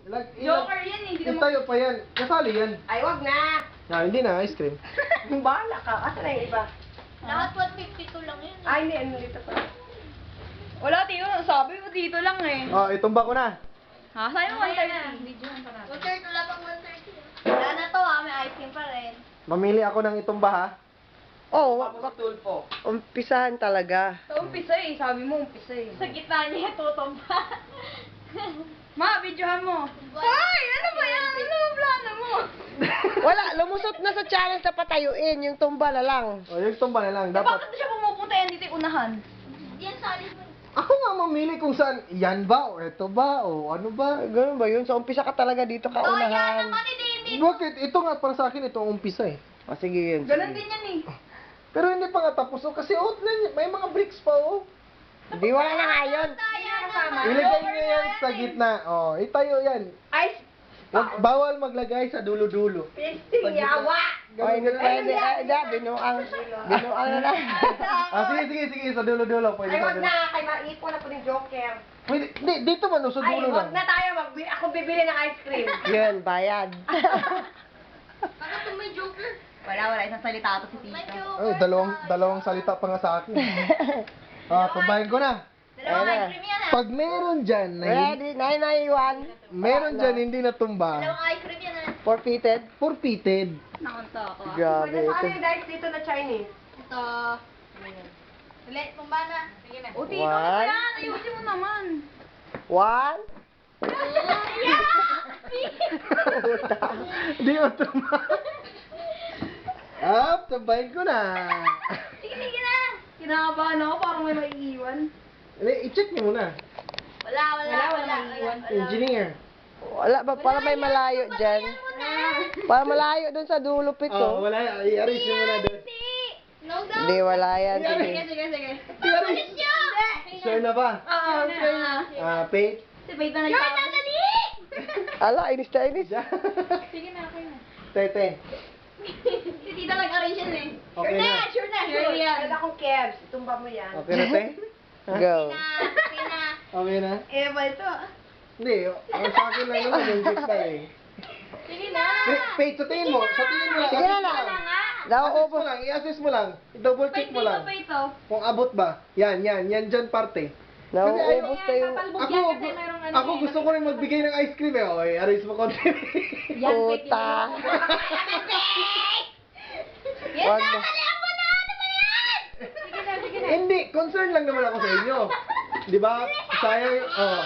Joker yan eh. Hindi naman. Itayo pa yan. Kasali yan. Ay, wag na. Hindi na, ice cream. Bahala ka. Asa na yung iba? Lahat 152 lang yun. Ay, hindi. Ano dito pa? Wala, Tito. Sabi mo dito lang eh. Itumba ko na. Ha? Sa'yo mo 130. Videohan pa natin. 130, wala pang 130. Wala na to ha, may ice cream pa rin. Mamili ako ng itumba ha. Oo, Tulpo. umpisahan talaga. Sa umpisa eh. Sabi mo umpisa eh. Sa gitna niya, tutumba. Ma, videohan mo. Hoy! Ano ba yan? Ano ang plano mo? Wala, lumusot na sa challenge na patayuin. Yung tumba na lang. Yung tumba na lang. Bakit Dapat. siya pumupunta yan dito yung unahan? Yan, solid mo. Ako nga mamili kung saan. Yan ba? O ito ba? O ano ba? Ganun ba yun? Sa umpisa ka talaga dito ka Oh, yan unahan. naman ni David. Bakit? Ito nga para sa akin. Ito ang umpisa eh. Sige yun. Ganon din yan eh. Pero hindi pa nga tapos. Kasi may mga bricks pa oh. Hindi, wala na nga yun. Ilagay niyo yan sa gitna. Itayo yan. Ay, Bawal maglagay sa dulo-dulo. yawa! Ay, hindi pwede. Binuang na lang. Sige. Sa dulo-dulo. Pwede Ay, sa wag dulo. na. Kay maipon ako ng Joker. Pwede. Hindi, dito man. Sa Ay, dulo wag lang. na tayo. Ako bibili ng ice cream. Yun, bayad. Bakit kung may joker? Wala. Isang salita to si May Tito. joker. Ay, dalawang salita pa nga sa akin. Tumbahin ko na. Dalawang Ayan ice na. cream yan ha. Pag meron dyan, Ready? 991. meron dyan hindi natumba, Dalawang ice cream yan ha. Forfeited. forfeited. Nakunta ako. Grabe. Ano yung dice dito na Chinese? Ito. Ulit, tumba na. Sige na. O Tito, ano ba One. yan? Ayusin mo naman. 1. Hindi matumba. Tumbahin ko na. Sige na. Kinakabahan ako, parang may maiiwan. I-check niyo muna. Wala. Engineer. Wala ba? Para may malayo dyan. Para malayo dun sa dulo pito. Wala. I-arrange niyo muna doon. No doubt. Hindi, wala yan. Sige. Ulit nyo. Sure na ba? Oo, sure na. Pay. Si Bait na Sure na, nagsabi. dali. Ala, inis na inis. Sige na, okay na. Tete. Si Tita nag-arrange yan eh. Okay na. Sure na. Sure yan. Wala akong kebs. Tumba mo yan. Okay na, te? Go. Okay na. Okay na? Eh, ba ito? Hindi. Ang sa akin lang naman yung gift na eh. Sige na. Pay, sa tingin mo. Sa tingin mo lang. Sige na assess mo lang. lang. nga. I-assess mo lang. I-assess mo lang. I-double check Bait mo dito, lang. Bait to. Kung abot ba. Yan dyan parte. Nauubos na yung... Papalbog Ako, yan kasi mayroong ano ako eh. gusto ko rin magbigay ng ice cream eh. Okay, arrange mo konti. Yan, Bait. Puta. Yan Wag na. na. Kalihan mo na. Ano ba yan? Sige na. Hindi, concern lang naman ako sa inyo. Di ba? Sayang,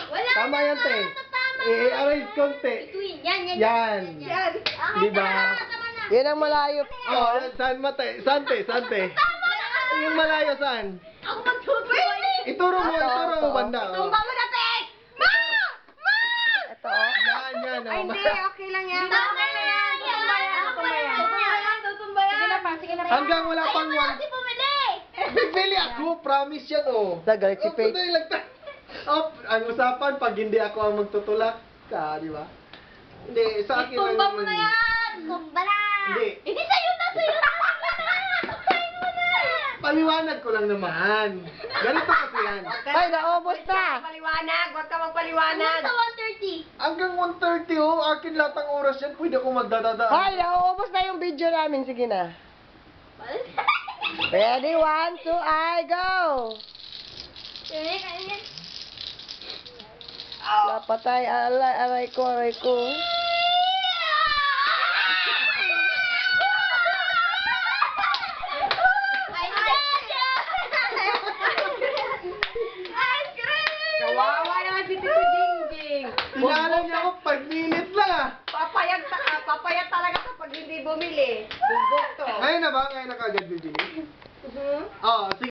Wala tama na, yan, te. tama. I-arrange konti. Between. Yan. Yan. Okay, Di ba? tama na. Yan ang malayo. Saan mate? Saan, te? Saan, te? Yung malayo, saan? Ako magtutuloy. Ituro mo banda. Tumba mo na, Peg! Ma! Ma! Ito, oh. Yan. Ay, hindi. Okay lang yan. Tama na yan. Tumba yan. Tumba yan. Tutumba yan. Sige na. Hanggang wala Ayaw pang mo one. kasi bumili. Bibili ako, promise yan, oh. Galit si Faith. Sandali lang tayo. Ang usapan, pag hindi ako ang magtutulak, di ba? Hindi, sa akin lang Tumba mo naman na yun. yan. Tumba na. Hindi. Hindi sa'yo na. Tumbayin mo na. Paliwanag ko lang naman. Ganito kasi yan. Ay, naubos na. Paliwanag. Huwag ka Ano magpaliwanag. sa 130? Hanggang 1:30, akin lahat ang oras yan. Pwede ako magdadadaan. Ay, nauubos na yung video namin. Sige na. Ready? 1, 2, I go! Napatay. Aray ko. Kawawa naman si Tito Jingjing. Tinaalam niya ako 5 minutes lang ah. Papayag talaga kapag hindi bumili. Bugbog to. Ngayon na ba? Ngayon na kagad, Virginie? Oo, sige.